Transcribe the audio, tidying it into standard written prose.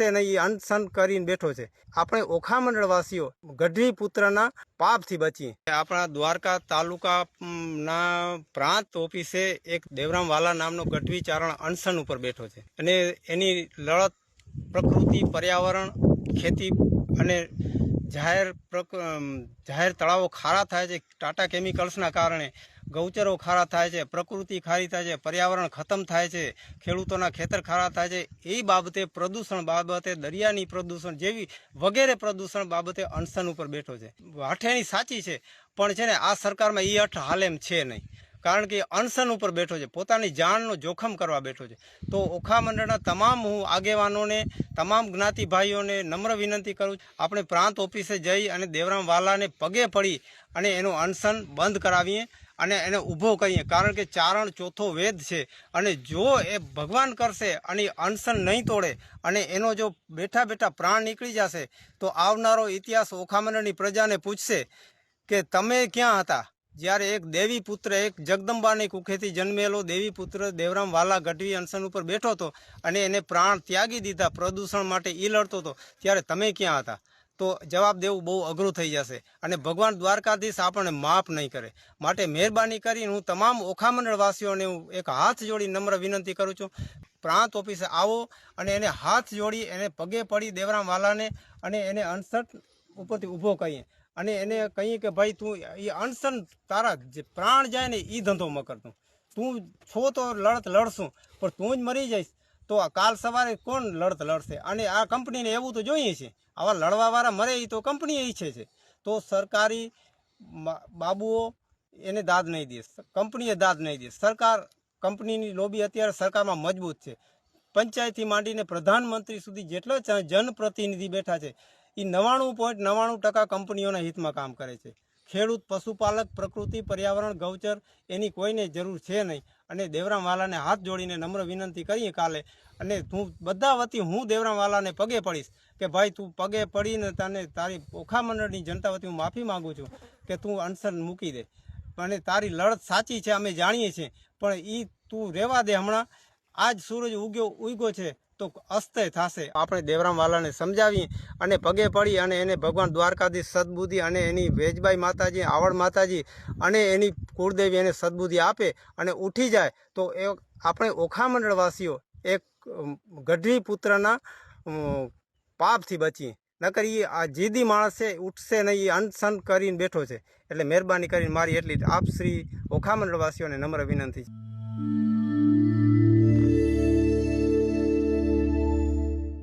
ઉઠશે નહીં, એ અનશન કરીને બેઠો છે। આપણે ઓખા મંડળવાસીઓ ગઢવી પુત્રના પાપથી બચીએ। આપણા દ્વારકા તાલુકાના પ્રાંત ઓફિસે એક દેવરામ વાલા નામનો ગઢવી ચારણ અનશન ઉપર બેઠો છે અને એની લડત પ્રકૃતિ, પર્યાવરણ, ખેતી અને જાહેર તળાવો ખારા થાય છે ટાટા કેમિકલ્સના કારણે, ગૌચરો ખારા થાય છે, પ્રકૃતિ ખારી થાય છે, પર્યાવરણ ખતમ થાય છે, ખેડૂતોના ખેતર ખારા થાય છે, એ બાબતે પ્રદૂષણ બાબતે, દરિયાની પ્રદૂષણ જેવી વગેરે પ્રદૂષણ બાબતે અનશન ઉપર બેઠો છે। વાઠેણી સાચી છે પણ છે ને આ સરકારમાં એ અર્થ હાલેમ છે નહીં, કારણ કે અનશન ઉપર બેઠો છે, પોતાની જાનનો જોખમ કરવા બેઠો છે। તો ઓખા મંડળના તમામ હું આગેવાનોને, તમામ જ્ઞાતિ ભાઈઓને નમ્ર વિનંતી કરું છું, આપણે પ્રાંત ઓફિસે જઈ અને દેવરામ વાલાને પગે પડી અને એનું અનશન બંધ કરાવીએ અને એને ઊભો કરીએ, કારણ કે ચારણ ચોથો વેદ છે અને જો એ ભગવાન કરશે અને અનશન નહીં તોડે અને એનો જો બેઠા બેઠા પ્રાણ નીકળી જશે તો આવનારો ઇતિહાસ ઓખા મંડળની પ્રજાને પૂછશે કે તમે ક્યાં હતા જ્યારે એક દેવી પુત્ર, એક જગદંબાની કુખેથી જન્મેલો દેવી પુત્ર દેવરામ વાલા ગઢવી અનશન ઉપર બેઠો હતો અને એને પ્રાણ ત્યાગી દીધા પ્રદૂષણ માટે, એ લડતો હતો, ત્યારે તમે ક્યાં હતા? તો જવાબ દેવું બહુ અઘરું થઈ જશે અને ભગવાન દ્વારકાધીશ આપણને માફ નહીં કરે। માટે મહેરબાની કરીને હું તમામ ઓખા મંડળવાસીઓને હું એક હાથ જોડી નમ્ર વિનંતી કરું છું, પ્રાંત ઓફિસે આવો અને એને હાથ જોડી, એને પગે પડી દેવરામ વાલાને અને એને અનશન ઉપરથી ઊભો કરીએ અને એને કહીએ કે ભાઈ તું એ અનશન, તારા જે પ્રાણ જાય ને એ ધંધો ન કરતું, તું છો તો લડત લડશું પણ તું જ મરી જઈશ તો કાલ સવારે કોણ લડત લડશે? અને આ કંપનીને એવું તો જોઈએ છે, આવા લડવાવાળા મરે એ તો કંપની ઈચ્છે છે, તો સરકારી બાબુઓ એને દાદ નહીં દે, કંપનીએ દાદ નહીં દે। સરકાર, કંપનીની લોબી અત્યારે સરકારમાં મજબૂત છે, પંચાયતથી માંડીને પ્રધાનમંત્રી સુધી જેટલા જનપ્રતિનિધિ બેઠા છે એ 99.99% કંપનીઓના હિતમાં કામ કરે છે। ખેડૂત, પશુપાલક, પ્રકૃતિ, પર્યાવરણ, ગૌચર એની કોઈને જરૂર છે નહીં અને દેવરામ વાલાને હાથ જોડીને નમ્ર વિનંતી કરીએ કાલે, અને હું બધા વતી હું દેવરામ વાલાને પગે પડીશ કે ભાઈ તું પગે પડીને તને તારી ઓખા મંડળની જનતા વતી હું માફી માગું છું કે તું અનશન મૂકી દે અને તારી લડત સાચી છે, અમે જાણીએ છીએ, પણ એ તું રહેવા દે। હમણાં આજ સૂરજ ઉગ્યો છે તો અસ્તય થશે। આપણે દેવરામ વાલાને સમજાવીએ અને પગે પડી અને એને ભગવાન દ્વારકાધીશ સદબુદ્ધિ અને એની વેજબાઈ માતાજી, આવડ માતાજી અને એની કુળદેવી એને સદબુદ્ધિ આપે અને ઉઠી જાય તો એ આપણે ઓખા મંડળવાસીઓ એક ગઢવી પુત્રના પાપથી બચીએ। નકર એ આ જીદી માણસ છે, ઉઠશે નહીં, એ અનશન કરીને બેઠો છે। એટલે મહેરબાની કરીને મારી એટલી આપ શ્રી ઓખા મંડળવાસીઓને નમ્ર વિનંતી છે।